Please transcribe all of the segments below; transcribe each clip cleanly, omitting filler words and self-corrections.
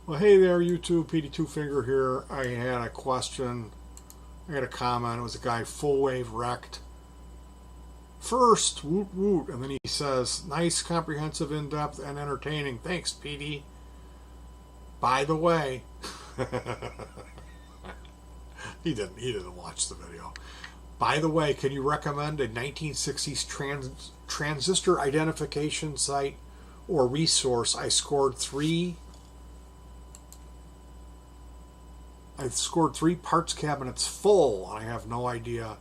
Well, hey there, YouTube. Petey Twofinger here. I had a question. I had a comment. It was a guy full wave wrecked. First, woot woot. And then he says, nice, comprehensive, in depth, and entertaining. Thanks, Petey. By the way, he didn't watch the video. By the way, can you recommend a 1960s transistor identification site or resource? I scored three parts cabinets full. I have no idea.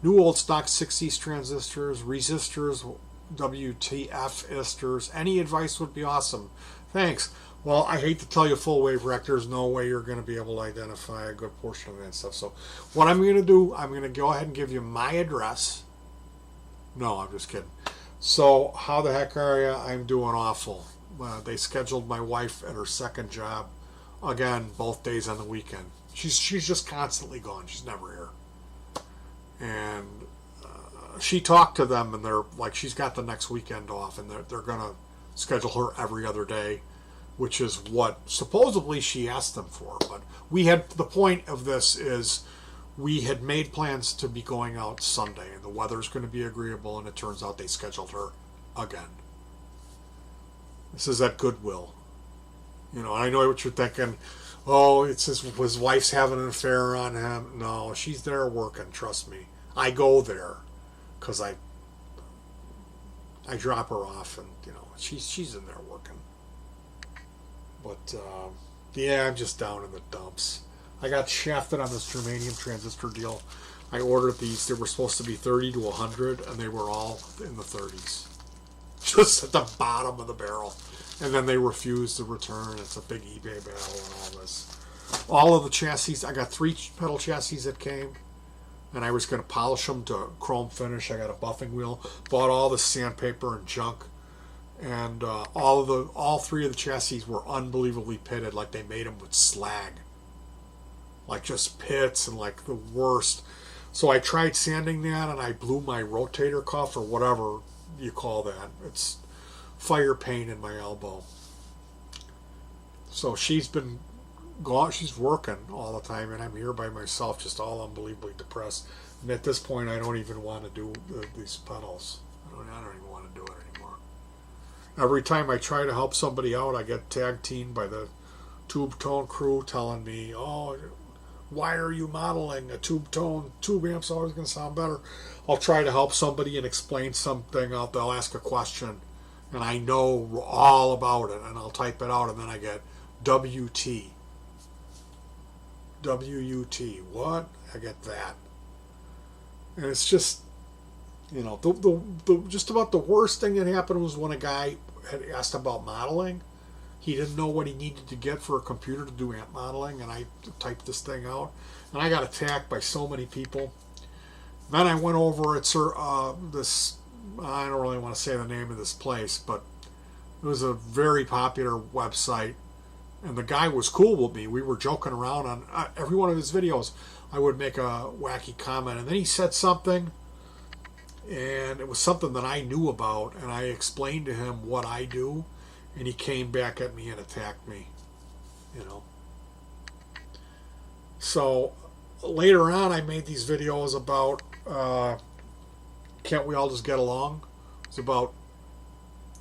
New old stock 60s transistors, resistors, wtfistors. Any advice would be awesome. Thanks. Well, I hate to tell you, full wave wreck, there's no way you're going to be able to identify a good portion of that stuff. So what I'm going to do, I'm going to go ahead and give you my address. No, I'm just kidding. So how the heck are you? I'm doing awful. They scheduled my wife at her second job. Again, both days on the weekend. She's just constantly gone. She's never here. And she talked to them, and they're like, she's got the next weekend off, and they're gonna schedule her every other day, which is what supposedly she asked them for. But the point of this is we had made plans to be going out Sunday, and the weather's going to be agreeable, and it turns out they scheduled her again. This is at Goodwill. You know, I know what you're thinking. Oh, it's his wife's having an affair on him. No, she's there working. Trust me. I go there because I drop her off, and you know she's in there working. But yeah, I'm just down in the dumps. I got shafted on this germanium transistor deal. I ordered these. They were supposed to be 30 to 100, and they were all in the 30s, just at the bottom of the barrel. And then they refused to return. It's a big eBay battle and all this. All of the chassis, I got 3 pedal chassis that came, and I was going to polish them to chrome finish. I got a buffing wheel, bought all the sandpaper and junk, and all 3 of the chassis were unbelievably pitted, like they made them with slag, like just pits and like the worst. So I tried sanding that, and I blew my rotator cuff or whatever you call that. It's fire pain in my elbow. So she's been gone. She's working all the time, and I'm here by myself, just all unbelievably depressed. And at this point, I don't even want to do these pedals. I don't even want to do it anymore. Every time I try to help somebody out, I get tag teamed by the tube tone crew telling me, "Oh, why are you modeling a tube tone? Tube amp's always going to sound better." I'll try to help somebody and explain something out. They'll ask a question, and I know all about it, and I'll type it out, and then I get WT. WUT. What? I get that. And it's just, you know, the just about the worst thing that happened was when a guy had asked about modeling. He didn't know what he needed to get for a computer to do amp modeling, and I typed this thing out, and I got attacked by so many people. Then I went over at this, I don't really want to say the name of this place, but it was a very popular website, and the guy was cool with me. We were joking around on every one of his videos. I would make a wacky comment, and then he said something, and it was something that I knew about, and I explained to him what I do, and he came back at me and attacked me, you know. So later on, I made these videos about can't we all just get along? It's about,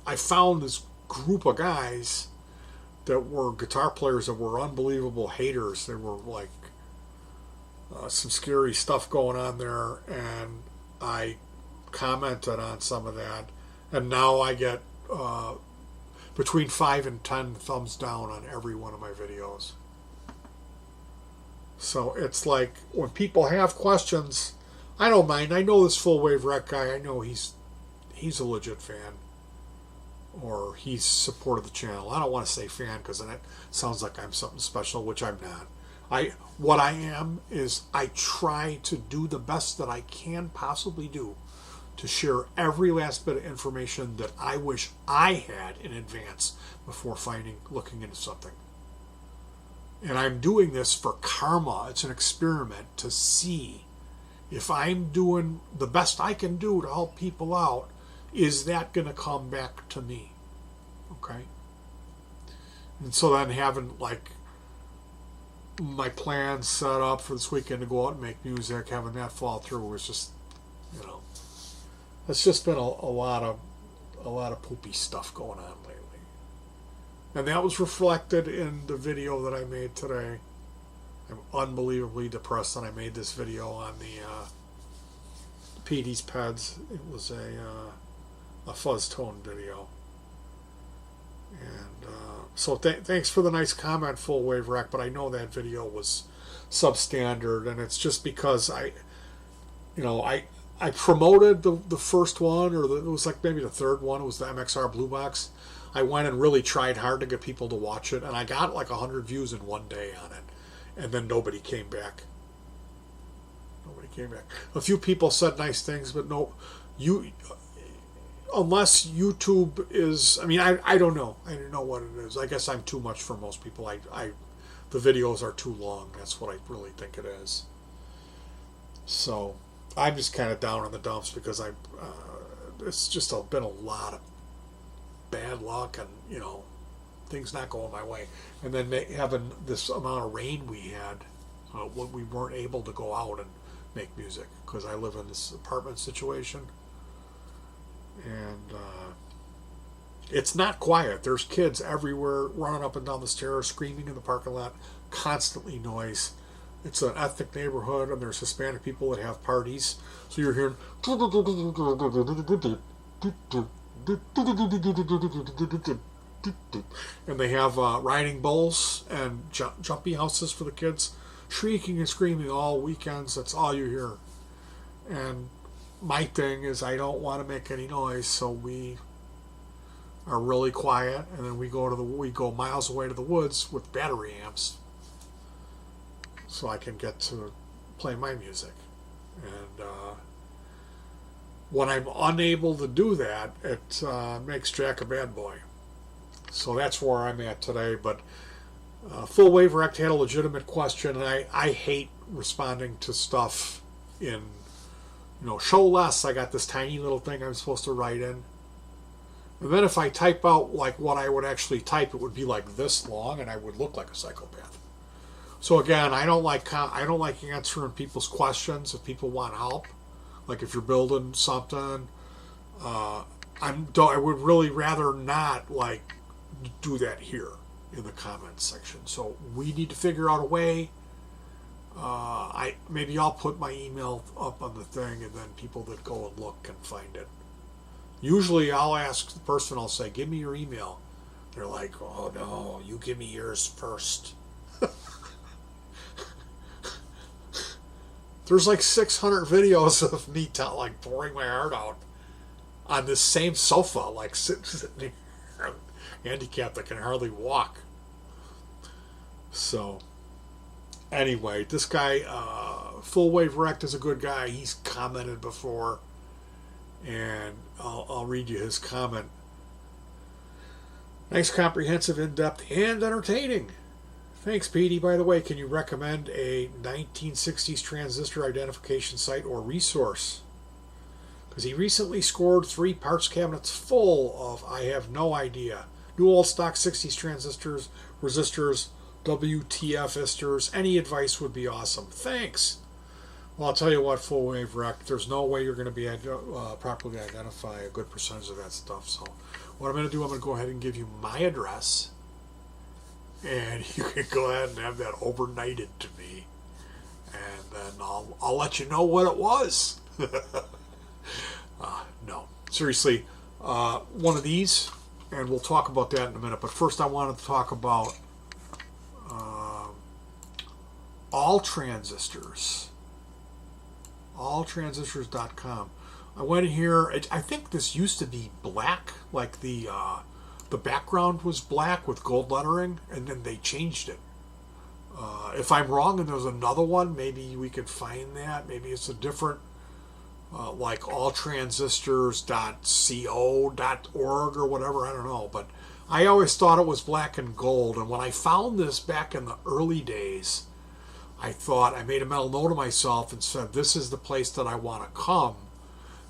I found this group of guys that were guitar players that were unbelievable haters. They were like some scary stuff going on there, and I commented on some of that, and now I get between 5 and 10 thumbs down on every one of my videos. So it's like when people have questions, I don't mind. I know this full wave wreck guy. I know he's a legit fan, or he's supported the channel. I don't want to say fan because then it sounds like I'm something special, which I'm not. What I am is I try to do the best that I can possibly do to share every last bit of information that I wish I had in advance before looking into something. And I'm doing this for karma. It's an experiment to see if I'm doing the best I can do to help people out, is that going to come back to me? Okay? And so then having like my plans set up for this weekend to go out and make music, having that fall through was just, you know, it's just been a lot of poopy stuff going on lately. And that was reflected in the video that I made today. I'm unbelievably depressed that I made this video on the petey's peds. It was a fuzz tone video. And so thanks for the nice comment, Full Wave Rec, but I know that video was substandard, and it's just because I promoted the first one, or it was like maybe the third one. It was the MXR Blue Box. I went and really tried hard to get people to watch it, and I got like 100 views in one day on it, and then nobody came back. Nobody came back. A few people said nice things, but no, unless YouTube is, I mean, I don't know. I don't know what it is. I guess I'm too much for most people. The videos are too long. That's what I really think it is. So I'm just kind of down in the dumps because it's just been a lot of bad luck, and you know, things not going my way, and then having this amount of rain we had, when we weren't able to go out and make music because I live in this apartment situation, and it's not quiet. There's kids everywhere running up and down the stairs, screaming in the parking lot, constantly noise. It's an ethnic neighborhood, and there's Hispanic people that have parties, so you're hearing and they have riding bulls and jumpy houses for the kids, shrieking and screaming all weekends. That's all you hear. And my thing is, I don't want to make any noise, so we are really quiet, and then we go miles away to the woods with battery amps, so I can get to play my music. And when I'm unable to do that, it makes Jack a bad boy. So that's where I'm at today. But Full Wave Rec had a legitimate question, and I hate responding to stuff in, show less. I got this tiny little thing I'm supposed to write in. And then if I type out like what I would actually type, it would be like this long, and I would look like a psychopath. So again, I don't like answering people's questions if people want help. Like if you're building something, I would really rather not do that here in the comments section. So we need to figure out a way. Maybe I'll put my email up on the thing, and then people that go and look can find it. Usually I'll ask the person, I'll say, give me your email. They're like, oh no, you give me yours first. There's like 600 videos of me pouring my heart out on this same sofa, sitting there, handicapped, I can hardly walk. So, anyway, this guy, Full Wave Rect, is a good guy. He's commented before, and I'll read you his comment. Nice, comprehensive, in-depth, and entertaining. Thanks, Petey. By the way, can you recommend a 1960s transistor identification site or resource? Because he recently scored 3 parts cabinets full of, I have no idea, new old stock 60s transistors, resistors, wtfistors. Any advice would be awesome. Thanks. Well, I'll tell you what, Full Wave Rec, there's no way you're going to be properly identify a good percentage of that stuff. So what I'm going to do, I'm going to go ahead and give you my address. And you can go ahead and have that overnighted to me, and then I'll let you know what it was. No, seriously, one of these, and we'll talk about that in a minute. But first, I wanted to talk about all transistors, alltransistors.com. I went in here. I think this used to be black, like the background was black with gold lettering, and then they changed it. If I'm wrong and there's another one, maybe we could find that. Maybe it's a different, like alltransistors.co.org or whatever. I don't know. But I always thought it was black and gold. And when I found this back in the early days, I made a mental note of myself and said, this is the place that I want to come.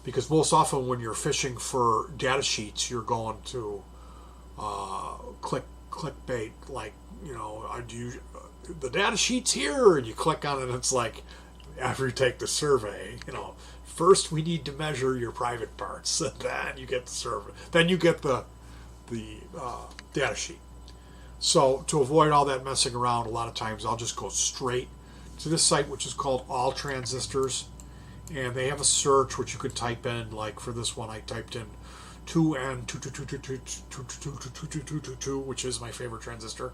Because most often when you're fishing for data sheets, you're going to click clickbait, like, the data sheet's here, and you click on it, and it's like, after you take the survey, first we need to measure your private parts, and then you get the survey, then you get the data sheet. So to avoid all that messing around, a lot of times I'll just go straight to this site, which is called All Transistors, and they have a search which you could type in. Like for this one, I typed in 2N22222222222, which is my favorite transistor.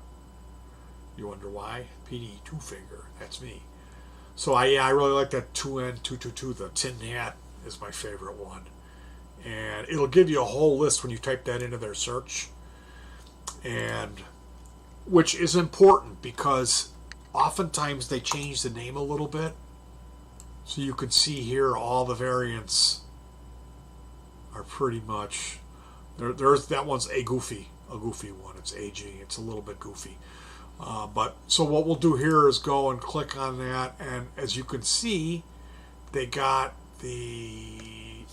You wonder why? petey, twofinger. That's me. So I really like that 2N222. The tin hat is my favorite one, and it'll give you a whole list when you type that into their search, and which is important because oftentimes they change the name a little bit. So you can see here all the variants are pretty much there's that one's a goofy one. It's AG. It's a little bit goofy. But so what we'll do here is go and click on that, and as you can see, they got the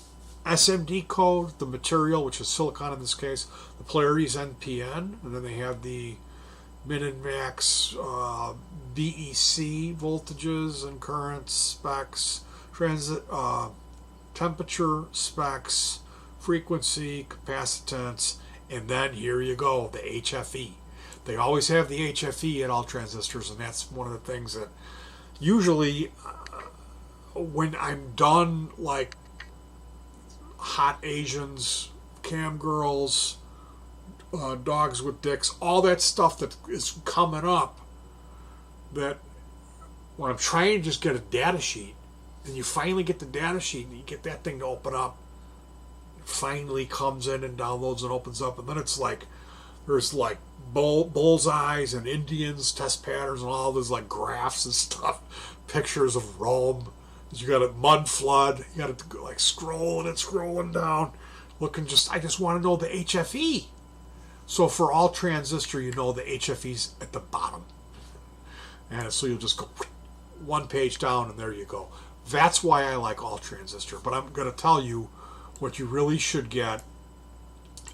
SMD code, the material, which is silicon in this case, the polarity is NPN, and then they have the min and max BEC voltages and currents specs, temperature specs, frequency, capacitance, and then here you go, the HFE. They always have the HFE at All Transistors, and that's one of the things that usually when I'm done, like hot Asians, cam girls, dogs with dicks, all that stuff that is coming up, that when I'm trying to just get a data sheet, and you finally get the data sheet, and you get that thing to open up, it finally comes in and downloads and opens up, and then it's like, there's like bullseyes and Indians, test patterns, and all those like graphs and stuff, pictures of Rome. You got a mud flood, you got to like scrolling down, looking I just want to know the HFE. So for All Transistor, the HFE's at the bottom. And so you'll just go one page down, and there you go. That's why I like All Transistor. But I'm going to tell you what you really should get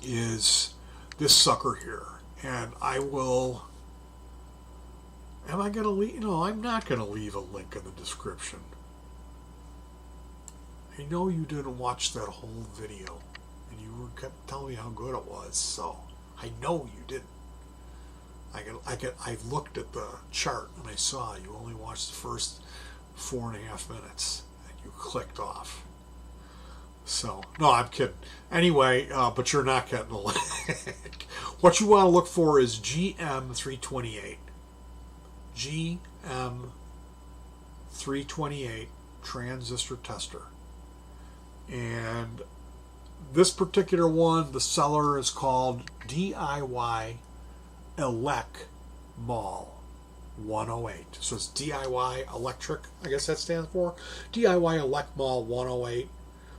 is this sucker here. And I will... Am I going to leave? No, I'm not going to leave a link in the description. I know you didn't watch that whole video, and you kept telling me how good it was, so... I know you didn't. I looked at the chart and I saw you only watched the first 4.5 minutes and you clicked off. So, no, I'm kidding. Anyway, but you're not getting the link. What you want to look for is GM328. GM328 transistor tester. And this particular one, the seller is called DIY Elec Mall 108. So it's DIY Electric, I guess that stands for. DIY Elec Mall 108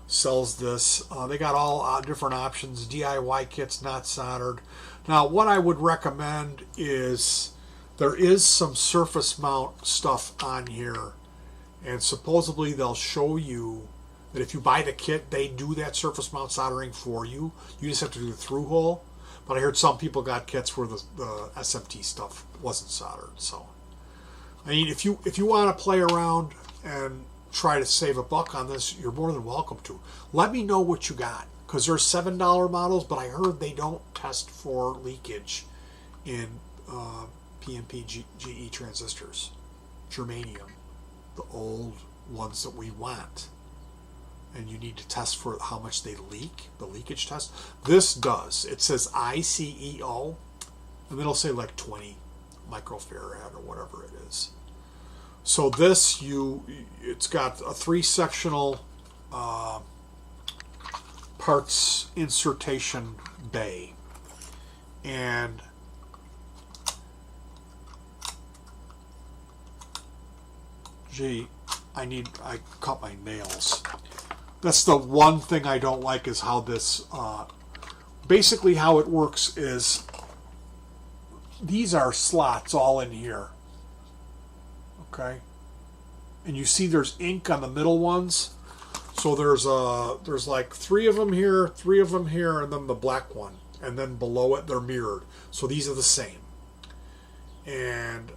sells this. They got all different options. DIY kits, not soldered. Now, what I would recommend is there is some surface mount stuff on here, and supposedly they'll show you that if you buy the kit, they do that surface mount soldering for you. You just have to do the through hole. But I heard some people got kits where the SMT stuff wasn't soldered. So, I mean, if you want to play around and try to save a buck on this, you're more than welcome to. Let me know what you got, because there's $7 models, but I heard they don't test for leakage in PNP GE transistors, germanium, the old ones that we want. And you need to test for how much they leak, the leakage test. This does. It says ICEO, and it'll say like 20 microfarad or whatever it is. So this, it's got a 3-sectional parts insertion bay. And gee, I cut my nails. That's the one thing I don't like, is how this, basically how it works is, these are slots all in here, okay? And you see there's ink on the middle ones. So there's like 3 of them here, 3 of them here, and then the black one and then below it they're mirrored. So these are the same. And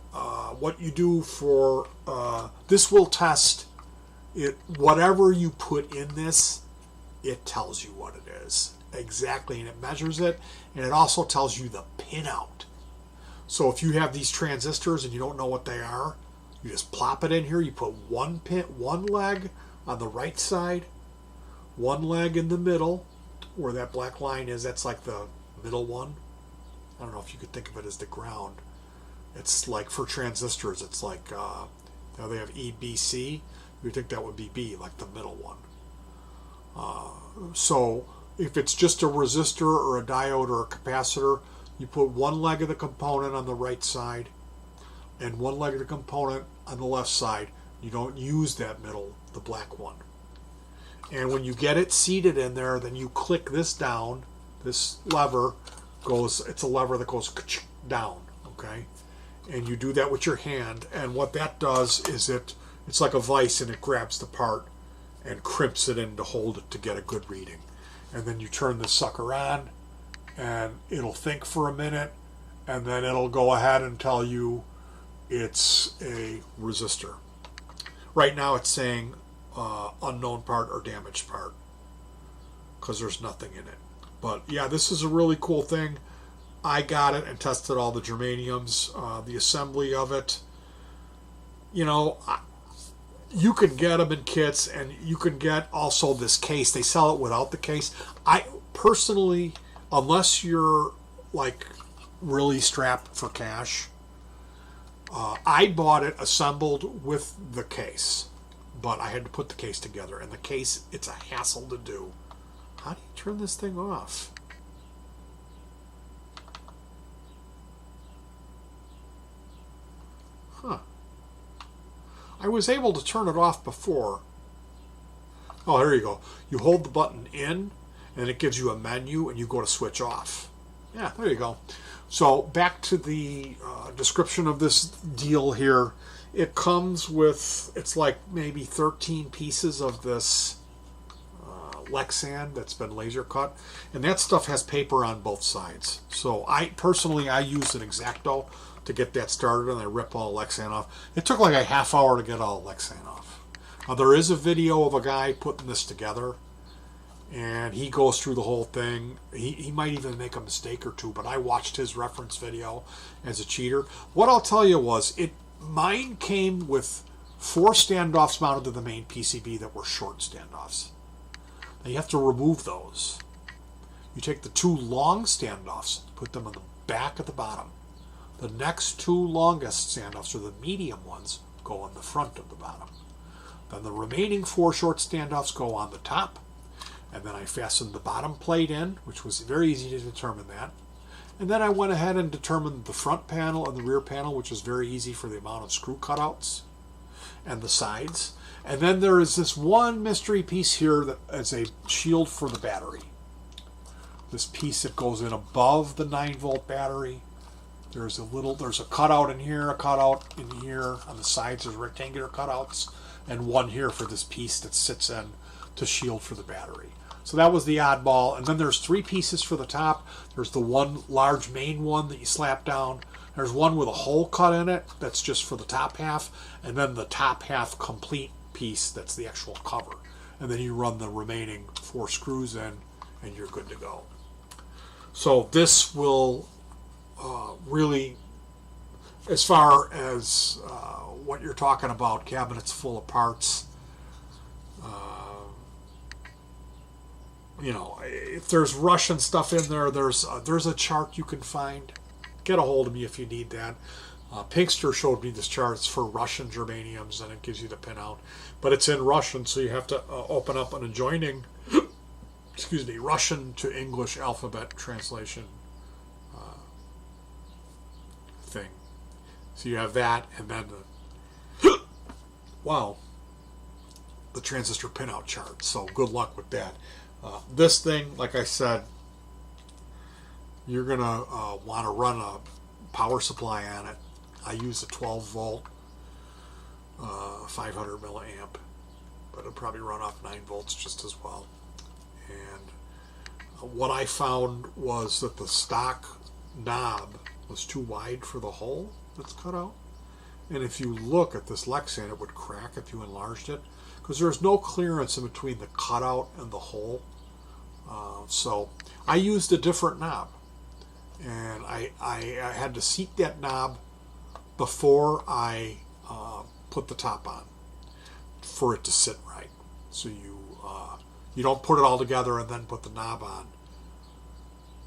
what you do for this will test it. Whatever you put in this, it tells you what it is exactly, and it measures it, and it also tells you the pinout. So if you have these transistors and you don't know what they are, you just plop it in here. You put one leg on the right side, one leg in the middle, where that black line is. That's like the middle one. I don't know if you could think of it as the ground. It's like for transistors, it's like now they have E, B, C. You would think that would be B, like the middle one. So if it's just a resistor or a diode or a capacitor, you put one leg of the component on the right side and one leg of the component on the left side. You don't use that middle, the black one. And when you get it seated in there, then you click this down. This lever goes, it's a lever that goes down, okay? And you do that with your hand, and what that does is it's like a vise, and it grabs the part and crimps it in to hold it to get a good reading. And then you turn this sucker on, and it'll think for a minute, and then it'll go ahead and tell you it's a resistor. Right now it's saying unknown part or damaged part because there's nothing in it. But yeah, this is a really cool thing. I got it and tested all the germaniums, the assembly of it. You know, you can get them in kits, and you can get also this case. They sell it without the case. I personally, unless you're like really strapped for cash, I bought it assembled with the case, but I had to put the case together, and the case, it's a hassle to do. How do you turn this thing off? Huh. I was able to turn it off before. Oh, there you go. You hold the button in, and it gives you a menu, and you go to switch off. Yeah, there you go. So back to the description of this deal here. It comes with, it's like maybe 13 pieces of this Lexan that's been laser cut, and that stuff has paper on both sides. So I use an X-Acto to get that started, and I rip all Lexan off. It took like a half hour to get all Lexan off. Now there is a video of a guy putting this together, and he goes through the whole thing. He might even make a mistake or two, but I watched his reference video as a cheater. What I'll tell you was, mine came with 4 standoffs mounted to the main PCB that were short standoffs. Now you have to remove those. You take the 2 long standoffs, put them on the back at the bottom. The next 2 longest standoffs, or the medium ones, go on the front of the bottom. Then the remaining 4 short standoffs go on the top. And then I fastened the bottom plate in, which was very easy to determine that. And then I went ahead and determined the front panel and the rear panel, which was very easy for the amount of screw cutouts and the sides. And then there is this one mystery piece here that is a shield for the battery. This piece that goes in above the 9-volt battery. There's a cutout in here, a cutout in here. On the sides there's rectangular cutouts, and one here for this piece that sits in to shield for the battery. So that was the oddball. And then there's 3 pieces for the top. There's the one large main one that you slap down. There's one with a hole cut in it that's just for the top half. And then the top half complete piece that's the actual cover. And then you run the remaining 4 screws in, and you're good to go. So this will really, as far as what you're talking about, cabinets full of parts, you know, if there's Russian stuff in there, there's a chart you can find. Get a hold of me if you need that. Pinkster showed me this chart. It's for Russian germaniums, and it gives you the pinout. But it's in Russian, so you have to open up an adjoining, Russian to English alphabet translation thing. So you have that, and then the transistor pinout chart. So good luck with that. This thing, like I said, you're going to want to run a power supply on it. I use a 12-volt, 500 milliamp, but it'll probably run off 9 volts just as well. And what I found was that the stock knob was too wide for the hole that's cut out. And if you look at this Lexan, it would crack if you enlarged it, because there's no clearance in between the cutout and the hole. So I used a different knob, and I had to seat that knob before I put the top on for it to sit right. So you don't put it all together and then put the knob on.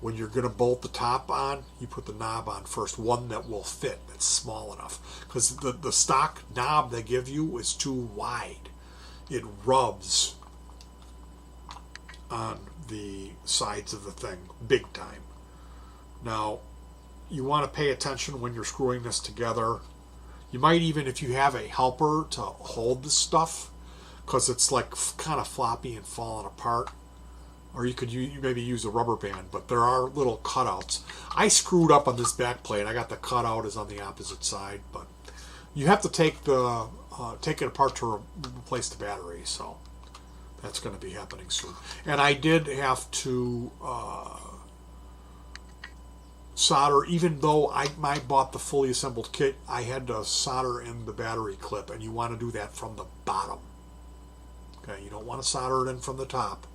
When you're going to bolt the top on, you put the knob on first, one that will fit, that's small enough. Because the stock knob they give you is too wide. It rubs on the sides of the thing big time. Now, you want to pay attention when you're screwing this together. You might even, if you have a helper to hold the stuff, because it's like kind of floppy and falling apart. Or you could maybe use a rubber band, but there are little cutouts. I screwed up on this back plate. I got the cutout is on the opposite side, but you have to take it apart to replace the battery. So that's going to be happening soon. And I did have to solder, even though I bought the fully assembled kit. I had to solder in the battery clip, and you want to do that from the bottom. Okay, you don't want to solder it in from the top,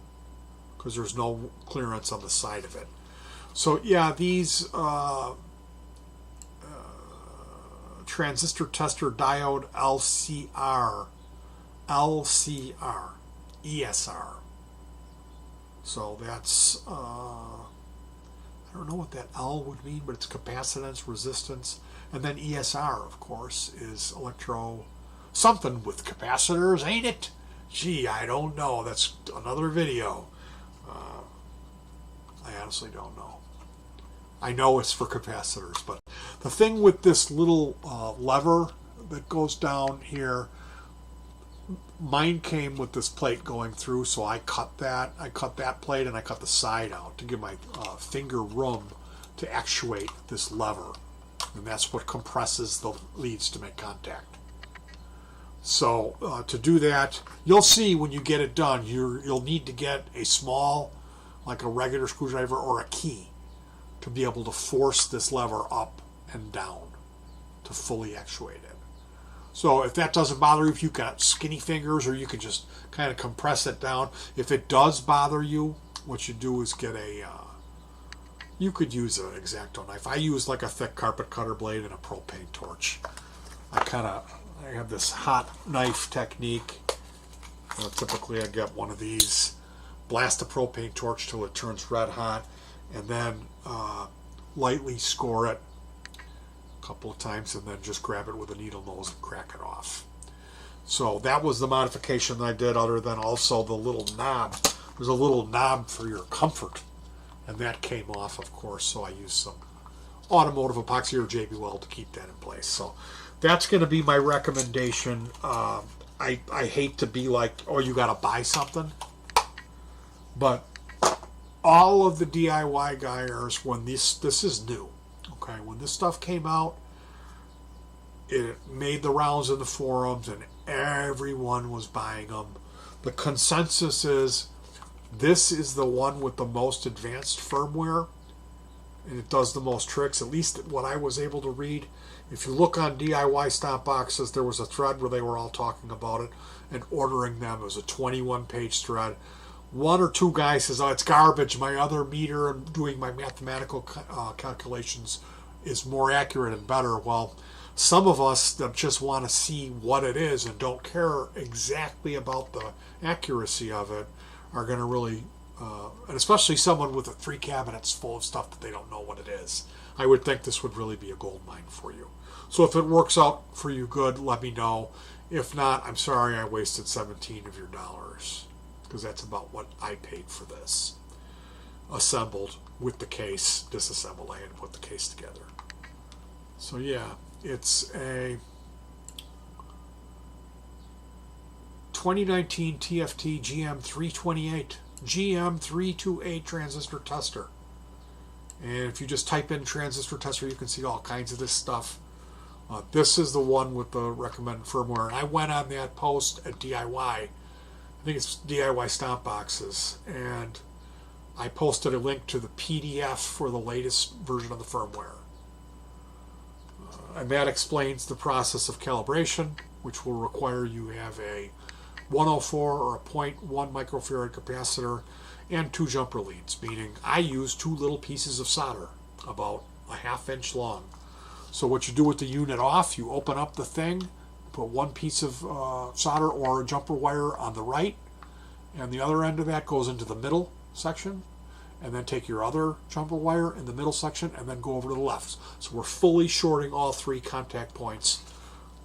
because there's no clearance on the side of it. So yeah, these transistor tester diode ESR. So that's, I don't know what that L would mean, but it's capacitance, resistance, and then ESR, of course, is something with capacitors, ain't it? Gee, I don't know. That's another video. I honestly don't know. I know it's for capacitors, but the thing with this little lever that goes down here, mine came with this plate going through, so I cut that. I cut that plate and I cut the side out to give my finger room to actuate this lever, and that's what compresses the leads to make contact. So to do that, you'll see when you get it done, you'll need to get a small, like a regular screwdriver or a key, to be able to force this lever up and down to fully actuate it. So if that doesn't bother you, if you've got skinny fingers, or you can just kind of compress it down. If it does bother you, what you do is get you could use an X-Acto knife. I use like a thick carpet cutter blade and a propane torch. I have this hot knife technique. Typically I get one of these, blast the propane torch till it turns red hot, and then lightly score it a couple of times, and then just grab it with a needle nose and crack it off. So that was the modification that I did, other than also the little knob. There's a little knob for your comfort, and that came off, of course, so I used some automotive epoxy or JB Weld to keep that in place. So that's going to be my recommendation. I hate to be like, oh, you got to buy something, but all of the DIY guys, when this is new, okay, when this stuff came out, it made the rounds in the forums and everyone was buying them. The consensus is this is the one with the most advanced firmware, and it does the most tricks, at least what I was able to read. If you look on DIY stomp boxes, there was a thread where they were all talking about it and ordering them. It was a 21-page thread. One or two guys says, oh, it's garbage. My other meter and doing my mathematical calculations is more accurate and better. Well, some of us that just want to see what it is and don't care exactly about the accuracy of it are going to really, and especially someone with 3 cabinets full of stuff that they don't know what it is. I would think this would really be a gold mine for you. So if it works out for you good, let me know. If not, I'm sorry I wasted $17 of your dollars, because that's about what I paid for this. Assembled with the case, disassembled, I had to put the case together. So yeah, it's a 2019 TFT GM328 transistor tester. And if you just type in transistor tester, you can see all kinds of this stuff. This is the one with the recommended firmware. And I went on that post at DIY. I think it's DIY Stomp Boxes. And I posted a link to the PDF for the latest version of the firmware. And that explains the process of calibration, which will require you have a 104 or a 0.1 microfarad capacitor and 2 jumper leads, meaning I use 2 little pieces of solder, about a ½ inch long. So what you do with the unit off, you open up the thing, put 1 piece of solder or a jumper wire on the right, and the other end of that goes into the middle section, and then take your other jumper wire in the middle section and then go over to the left. So we're fully shorting all 3 contact points.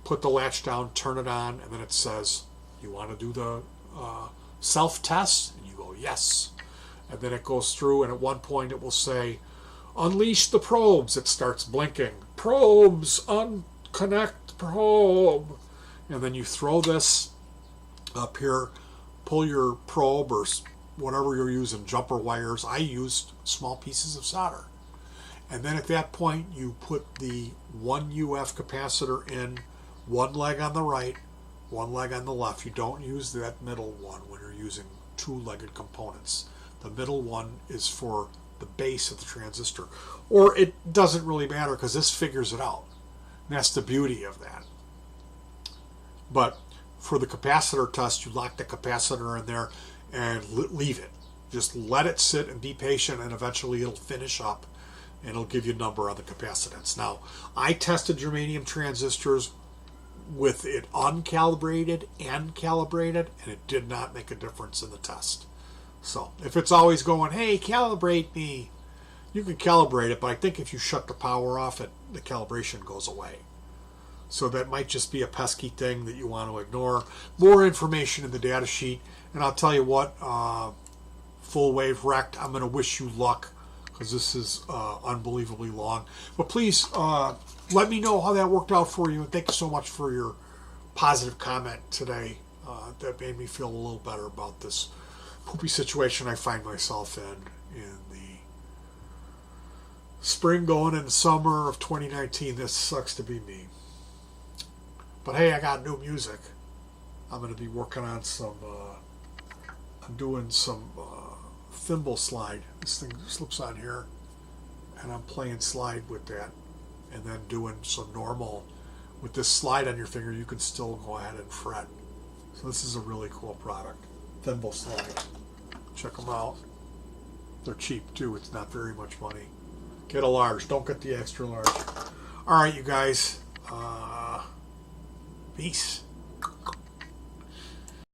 Put the latch down, turn it on, and then it says, you want to do the self-test? And you go, yes. And then it goes through, and at one point it will say, unleash the probes. It starts blinking. Probes, unconnect probe. And then you throw this up here, pull your probe or whatever you're using, jumper wires. I used small pieces of solder. And then at that point, you put the 1 UF capacitor in, 1 leg on the right, 1 leg on the left. You don't use that middle one when you're using 2-legged components. The middle one is for the base of the transistor. Or it doesn't really matter because this figures it out. And that's the beauty of that. But for the capacitor test, you lock the capacitor in there and leave it. Just let it sit and be patient, and eventually it'll finish up and it'll give you a number on the capacitance. Now, I tested germanium transistors with it uncalibrated and calibrated, and it did not make a difference in the test. So if it's always going, hey, calibrate me, you can calibrate it, but I think if you shut the power off, the calibration goes away. So that might just be a pesky thing that you want to ignore. More information in the data sheet. And I'll tell you what, full wave rect, I'm going to wish you luck because this is unbelievably long. But please let me know how that worked out for you. And thank you so much for your positive comment today. That made me feel a little better about this poopy situation I find myself in the spring going into summer of 2019. This sucks to be me. But hey, I got new music. I'm going to be working on some, I'm doing some thimble slide. This thing slips on here, and I'm playing slide with that, and then doing some normal. With this slide on your finger, you can still go ahead and fret. So this is a really cool product. Thimble slide. Check them out. They're cheap too. It's not very much money. Get a large. Don't get the extra large. All right, you guys. Peace.